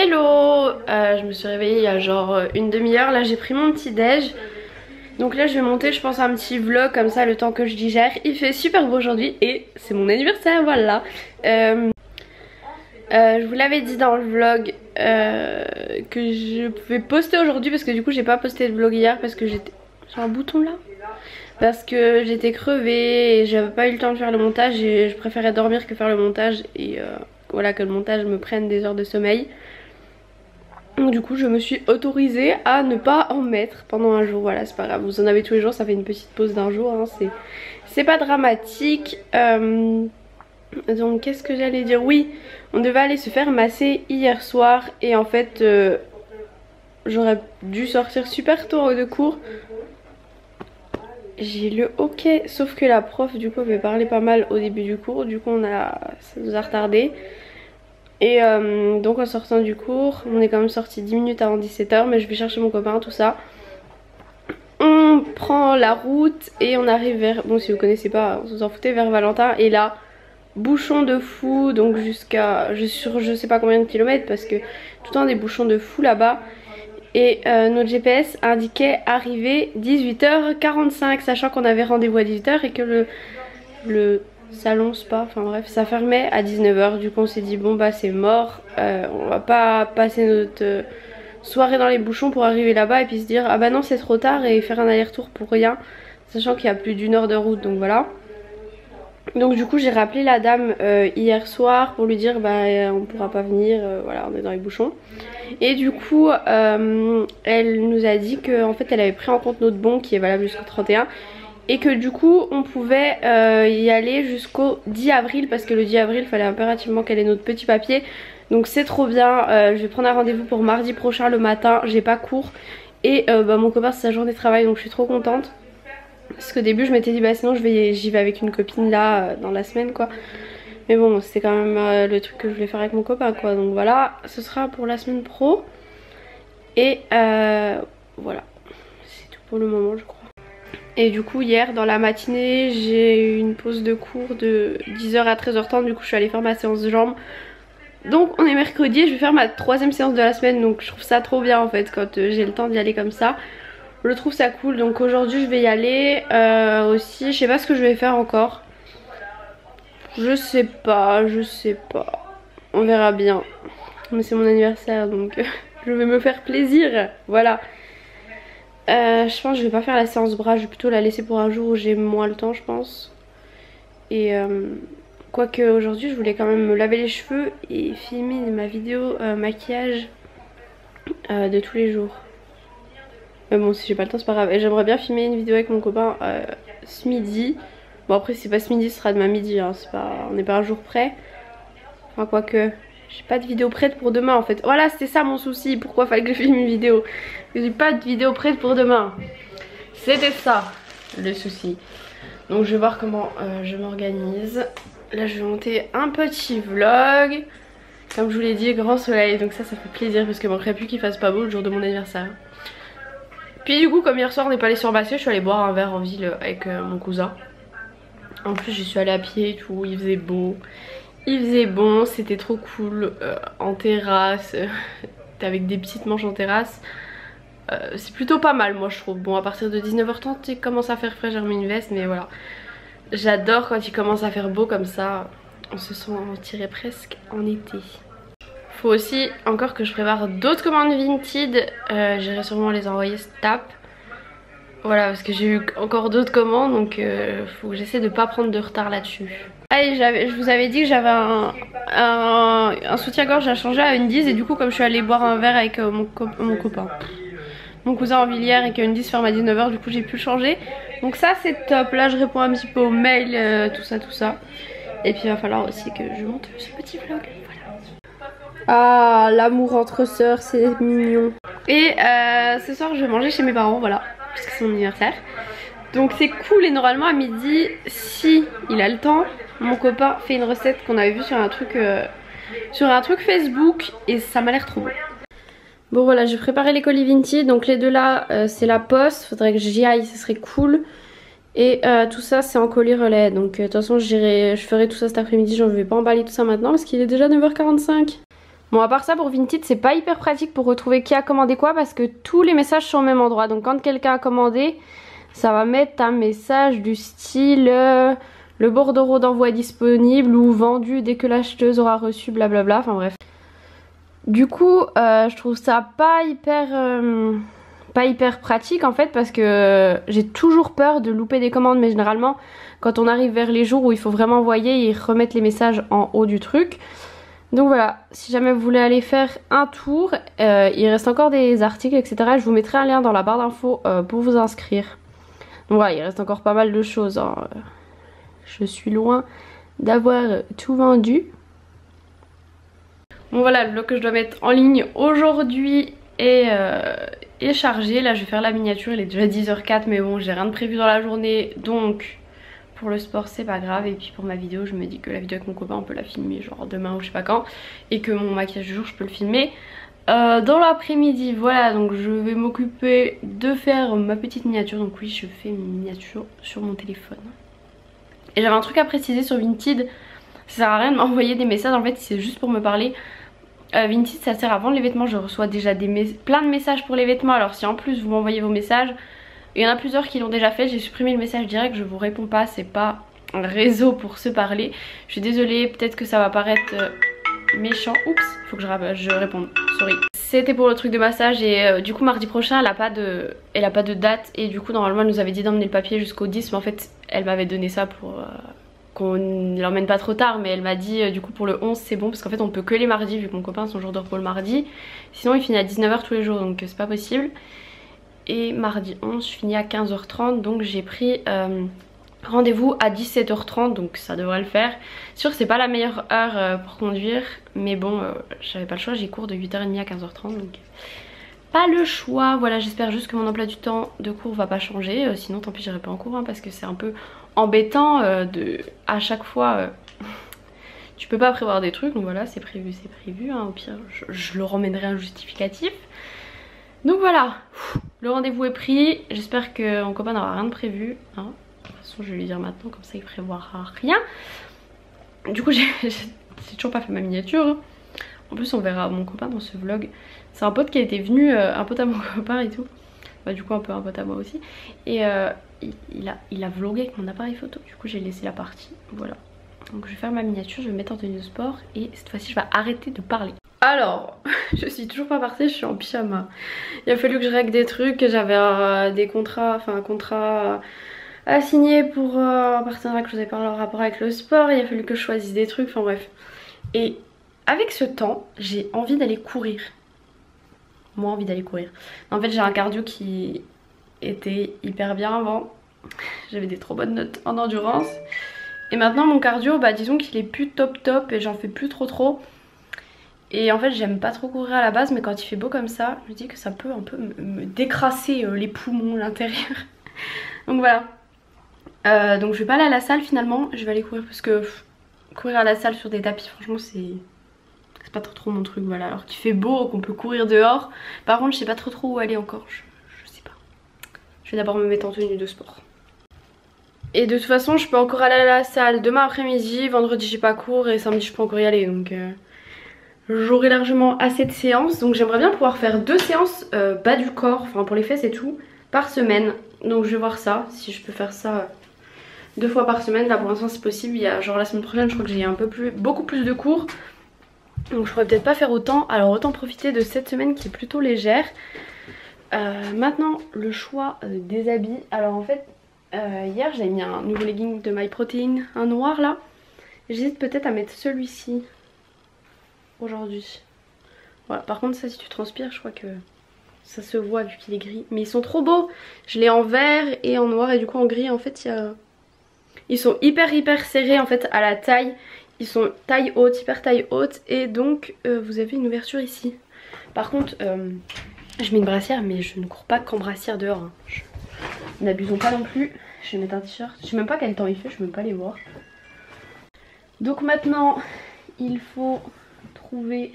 Hello, je me suis réveillée il y a genre une demi-heure, là j'ai pris mon petit déj. Donc là je vais monter je pense un petit vlog comme ça le temps que je digère. Il fait super beau aujourd'hui et c'est mon anniversaire, voilà. Je vous l'avais dit dans le vlog que je pouvais poster aujourd'hui parce que du coup j'ai pas posté de vlog hier parce que j'étais... J'ai un bouton là. Parce que j'étais crevée et j'avais pas eu le temps de faire le montage et je préférais dormir que faire le montage et voilà, que le montage me prenne des heures de sommeil. Donc du coup je me suis autorisée à ne pas en mettre pendant un jour, voilà c'est pas grave, vous en avez tous les jours, ça fait une petite pause d'un jour, hein. C'est pas dramatique. Donc qu'est-ce que j'allais dire, oui on devait aller se faire masser hier soir et en fait j'aurais dû sortir super tôt de cours. J'ai le ok, sauf que la prof du coup avait parlé pas mal au début du cours, du coup ça nous a retardé. Et donc en sortant du cours, on est quand même sorti 10 minutes avant 17 h, mais je vais chercher mon copain, tout ça. On prend la route et on arrive vers, bon si vous connaissez pas, vous en foutez, vers Valentin. Et là, bouchon de fou, donc jusqu'à, je sais pas combien de kilomètres parce que tout le temps des bouchons de fou là-bas. Et notre GPS indiquait arriver 18 h 45, sachant qu'on avait rendez-vous à 18 h et que le salon spa, enfin bref, ça fermait à 19 h. Du coup on s'est dit bon bah c'est mort, on va pas passer notre soirée dans les bouchons pour arriver là-bas et puis se dire ah bah non c'est trop tard et faire un aller-retour pour rien, sachant qu'il y a plus d'1 heure de route, donc voilà. Donc du coup j'ai rappelé la dame hier soir pour lui dire bah on pourra pas venir, voilà on est dans les bouchons. Et du coup elle nous a dit que en fait elle avait pris en compte notre bon qui est valable jusqu'au 31 et que du coup on pouvait y aller jusqu'au 10 avril parce que le 10 avril il fallait impérativement qu'elle ait notre petit papier. Donc c'est trop bien, je vais prendre un rendez-vous pour mardi prochain le matin, j'ai pas cours. Et bah, mon copain c'est sa journée de travail donc je suis trop contente. Parce qu'au début je m'étais dit bah sinon j'y vais avec une copine là dans la semaine quoi. Mais bon c'est quand même le truc que je voulais faire avec mon copain quoi. Donc voilà, ce sera pour la semaine pro. Et voilà, c'est tout pour le moment je crois. Et du coup hier dans la matinée j'ai eu une pause de cours de 10 h à 13 h 30. Du coup je suis allée faire ma séance de jambes. Donc on est mercredi et je vais faire ma 3e séance de la semaine. Donc je trouve ça trop bien en fait quand j'ai le temps d'y aller comme ça. Je trouve ça cool. Donc aujourd'hui je vais y aller aussi. Je sais pas ce que je vais faire encore. Je sais pas. On verra bien. Mais c'est mon anniversaire donc je vais me faire plaisir. Voilà. Je pense que je vais pas faire la séance bras, je vais plutôt la laisser pour un jour où j'ai moins le temps je pense. Et quoique aujourd'hui je voulais quand même me laver les cheveux et filmer ma vidéo maquillage de tous les jours. Mais bon si j'ai pas le temps c'est pas grave. Et j'aimerais bien filmer une vidéo avec mon copain ce midi. Bon après si c'est pas ce midi ce sera demain midi, hein. On n'est pas un jour près. Enfin quoique... J'ai pas de vidéo prête pour demain en fait. Voilà c'était ça mon souci. Pourquoi fallait que je filme une vidéo. J'ai pas de vidéo prête pour demain. C'était ça le souci. Donc je vais voir comment je m'organise. Là je vais monter un petit vlog. Comme je vous l'ai dit, grand soleil. Donc ça fait plaisir parce qu'il manquerait plus qu'il fasse pas beau le jour de mon anniversaire. Puis du coup comme hier soir on n'est pas allé sur Massé, je suis allée boire un verre en ville avec mon cousin. En plus j'y suis allée à pied et tout, il faisait beau. Il faisait bon, c'était trop cool en terrasse, avec des petites manches en terrasse. C'est plutôt pas mal moi je trouve. Bon à partir de 19 h 30 il commence à faire frais, j'ai remis une veste mais voilà. J'adore quand il commence à faire beau comme ça, on se sent tiré presque en été. Faut aussi encore que je prépare d'autres commandes Vinted, j'irai sûrement les envoyer Snap. Voilà parce que j'ai eu encore d'autres commandes donc faut que j'essaie de pas prendre de retard là-dessus. Allez, je vous avais dit que j'avais un soutien-gorge à changer à une 10 et du coup comme je suis allée boire un verre avec mon copain, mon cousin en Villiers et qu'une 10 ferme à 19 h, du coup j'ai pu le changer. Donc ça c'est top, là je réponds un petit peu aux mails, tout ça. Et puis il va falloir aussi que je monte ce petit vlog, voilà. Ah l'amour entre sœurs c'est mignon. Et ce soir je vais manger chez mes parents, voilà, parce que c'est mon anniversaire. Donc c'est cool et normalement à midi, si il a le temps, mon copain fait une recette qu'on avait vue sur un truc Facebook et ça m'a l'air trop bon. Bon voilà, j'ai préparé les colis Vinted, donc les deux là c'est la poste, faudrait que j'y aille, ça serait cool. Et tout ça c'est en colis relais, donc de toute façon je ferai tout ça cet après-midi, je vais pas emballer tout ça maintenant parce qu'il est déjà 9 h 45. Bon, à part ça, pour Vinted, c'est pas hyper pratique pour retrouver qui a commandé quoi parce que tous les messages sont au même endroit. Donc quand quelqu'un a commandé, ça va mettre un message du style le bordereau d'envoi disponible ou vendu dès que l'acheteuse aura reçu blablabla. Enfin bref. Du coup, je trouve ça pas hyper pratique en fait parce que j'ai toujours peur de louper des commandes. Mais généralement, quand on arrive vers les jours où il faut vraiment envoyer, ils remettent les messages en haut du truc. Donc voilà, si jamais vous voulez aller faire un tour, il reste encore des articles etc. Je vous mettrai un lien dans la barre d'infos pour vous inscrire. Donc voilà, il reste encore pas mal de choses, hein. Je suis loin d'avoir tout vendu. Bon voilà, le vlog que je dois mettre en ligne aujourd'hui est chargé. Là je vais faire la miniature, il est déjà 10h04 mais bon j'ai rien de prévu dans la journée. Donc pour le sport c'est pas grave. Et puis pour ma vidéo je me dis que la vidéo avec mon copain on peut la filmer genre demain ou je sais pas quand. Et que mon maquillage du jour je peux le filmer dans l'après-midi. Voilà, donc je vais m'occuper de faire ma petite miniature. Donc oui, je fais une miniature sur mon téléphone. Et j'avais un truc à préciser sur Vinted. Ça sert à rien de m'envoyer des messages en fait, c'est juste pour me parler. Vinted ça sert à vendre les vêtements. Je reçois déjà plein de messages pour les vêtements. Alors si en plus vous m'envoyez vos messages, il y en a plusieurs qui l'ont déjà fait. J'ai supprimé le message direct, je vous réponds pas. C'est pas un réseau pour se parler. Je suis désolée, peut-être que ça va paraître méchant. Oups, faut que je réponde, sorry. C'était pour le truc de massage et du coup mardi prochain elle a pas de date. Et du coup normalement elle nous avait dit d'emmener le papier jusqu'au 10. Mais en fait elle m'avait donné ça pour qu'on ne l'emmène pas trop tard. Mais elle m'a dit du coup pour le 11 c'est bon. Parce qu'en fait on peut que les mardis vu que mon copain a son jour de repos le mardi. Sinon il finit à 19h tous les jours donc c'est pas possible. Et mardi 11 je finis à 15h30. Donc j'ai pris rendez-vous à 17h30 donc ça devrait le faire. Sûr c'est pas la meilleure heure pour conduire. Mais bon j'avais pas le choix, j'ai cours de 8h30 à 15h30 donc pas le choix. Voilà, j'espère juste que mon emploi du temps de cours va pas changer. Sinon tant pis j'irai pas en cours hein, parce que c'est un peu embêtant à chaque fois tu peux pas prévoir des trucs. Donc voilà, c'est prévu hein. Au pire je le ramènerai un justificatif. Donc voilà, le rendez-vous est pris. J'espère que mon copain n'aura rien de prévu hein. De toute façon je vais lui dire maintenant, comme ça il prévoira rien. Du coup j'ai toujours pas fait ma miniature hein. En plus on verra mon copain dans ce vlog. C'est un pote qui a été venu, un pote à mon copain et tout. Bah du coup un peu un pote à moi aussi. Et il a vlogué avec mon appareil photo. Du coup j'ai laissé la partie, voilà. Donc je vais faire ma miniature, je vais me mettre en tenue de sport. Et cette fois-ci je vais arrêter de parler. Alors, je suis toujours pas partie, je suis en pyjama. Il a fallu que je règle des trucs. J'avais des contrats, enfin un contrat à signer pour un partenariat que je vous avais parlé en rapport avec le sport. Il a fallu que je choisisse des trucs, enfin bref. Et avec ce temps, j'ai envie d'aller courir. Moi envie d'aller courir. En fait j'ai un cardio qui était hyper bien avant. J'avais des trop bonnes notes en endurance. Et maintenant mon cardio, bah disons qu'il est plus top et j'en fais plus trop. Et en fait j'aime pas trop courir à la base, mais quand il fait beau comme ça, je me dis que ça peut un peu me décrasser les poumons, l'intérieur. Donc voilà. Donc je vais pas aller à la salle finalement, je vais aller courir parce que courir à la salle sur des tapis franchement c'est pas trop mon truc. Voilà, alors qu'il fait beau, qu'on peut courir dehors. Par contre je sais pas trop où aller encore, je sais pas. Je vais d'abord me mettre en tenue de sport. Et de toute façon je peux encore aller à la salle demain après-midi, vendredi j'ai pas cours et samedi je peux encore y aller. Donc j'aurai largement assez de séances. Donc j'aimerais bien pouvoir faire 2 séances bas du corps, enfin pour les fesses et tout, par semaine. Donc je vais voir ça, si je peux faire ça 2 fois par semaine. Là pour l'instant c'est possible, il y a genre la semaine prochaine je crois que j'ai beaucoup plus de cours. Donc je pourrais peut-être pas faire autant, alors autant profiter de cette semaine qui est plutôt légère. Maintenant le choix des habits. Alors en fait hier j'ai mis un nouveau legging de MyProtein, un noir là. J'hésite peut-être à mettre celui-ci aujourd'hui. Voilà, par contre ça si tu transpires je crois que ça se voit vu qu'il est gris. Mais ils sont trop beaux. Je l'ai en vert et en noir et du coup en gris en fait il y a... Ils sont hyper serrés en fait à la taille. Ils sont taille haute, hyper taille haute. Et donc vous avez une ouverture ici. Par contre je mets une brassière mais je ne cours pas qu'en brassière dehors hein. N'abusons pas non plus. Je vais mettre un t-shirt. Je sais même pas quel temps il fait, je peux même pas les voir. Donc maintenant il faut trouver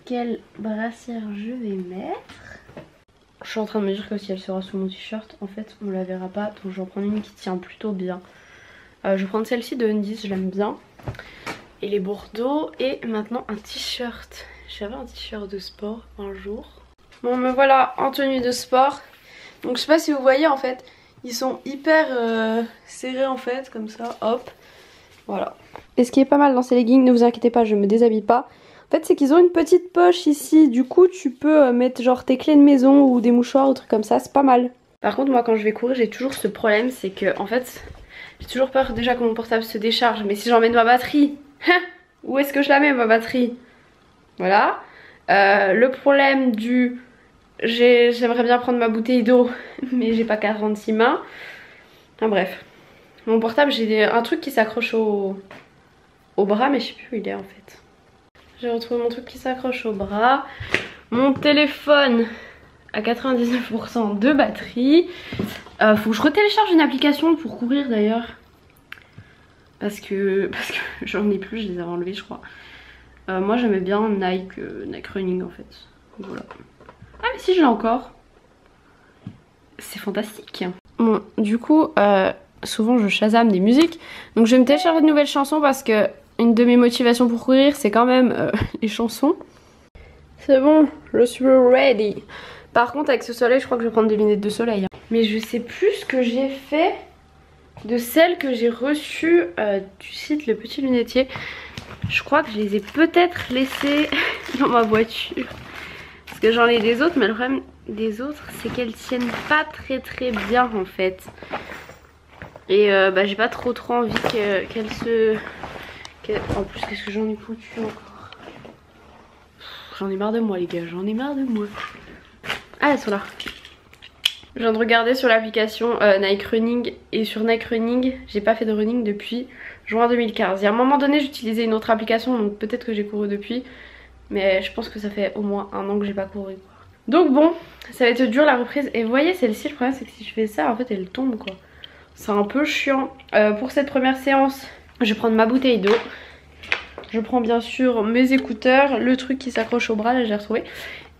quelle brassière je vais mettre. Je suis en train de me dire que si elle sera sous mon t-shirt en fait on la verra pas. Donc je vais en prendre une qui tient plutôt bien. Je vais prendre celle-ci de Undies, je l'aime bien. Et les Bordeaux. Et maintenant un t-shirt j'avais un t-shirt de sport un jour. Bon me voilà en tenue de sport. Donc je sais pas si vous voyez en fait, ils sont hyper serrés en fait, comme ça, hop. Voilà. Et ce qui est pas mal dans ces leggings, ne vous inquiétez pas, je me déshabille pas. En fait c'est qu'ils ont une petite poche ici, du coup tu peux mettre genre tes clés de maison ou des mouchoirs ou trucs comme ça, c'est pas mal. Par contre moi quand je vais courir j'ai toujours ce problème, c'est que en fait j'ai toujours peur déjà que mon portable se décharge. Mais si j'emmène ma batterie, où est-ce que je la mets ma batterie? Voilà. Le problème du j'aimerais bien prendre ma bouteille d'eau mais j'ai pas 46 mains. Enfin bref. Mon portable j'ai un truc qui s'accroche au bras mais je sais plus où il est en fait. J'ai retrouvé mon truc qui s'accroche au bras. Mon téléphone à 99% de batterie. Faut que je retélécharge une application pour courir d'ailleurs. Parce que j'en ai plus, je les ai enlevés je crois. Moi j'aimais bien Nike Running en fait. Voilà. Ah mais si je l'ai encore. C'est fantastique. Bon du coup souvent je shazam des musiques. Donc je vais me télécharger de nouvelles chansons parce que une de mes motivations pour courir c'est quand même les chansons. C'est bon, je suis ready. Par contre avec ce soleil je crois que je vais prendre des lunettes de soleil. Mais je sais plus ce que j'ai fait de celles que j'ai reçues du site Le Petit Lunetier. Je crois que je les ai peut-être laissées dans ma voiture. Parce que j'en ai des autres, mais le problème des autres c'est qu'elles tiennent pas très bien en fait. Et j'ai pas trop envie qu'elles se... En plus qu'est-ce que j'en ai foutu encore. J'en ai marre de moi les gars, j'en ai marre de moi. Ah elles sont là. Je viens de regarder sur l'application Nike Running. Et sur Nike Running, j'ai pas fait de running depuis juin 2015. Il y a un moment donné j'utilisais une autre application, donc peut-être que j'ai couru depuis. Mais je pense que ça fait au moins 1 an que j'ai pas couru quoi. Donc bon, ça va être dur la reprise. Et vous voyez celle-ci, le problème c'est que si je fais ça en fait elle tombe quoi. C'est un peu chiant. Pour cette première séance, je vais prendre ma bouteille d'eau. Je prends bien sûr mes écouteurs, le truc qui s'accroche au bras, là j'ai retrouvé.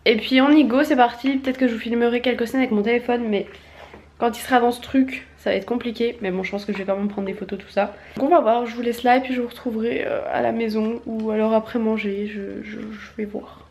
Et puis on y go, c'est parti. Peut-être que je vous filmerai quelques scènes avec mon téléphone, mais quand il sera dans ce truc, ça va être compliqué. Mais bon, je pense que je vais quand même prendre des photos, tout ça. Donc on va voir, je vous laisse là et puis je vous retrouverai à la maison ou alors après manger, je vais voir.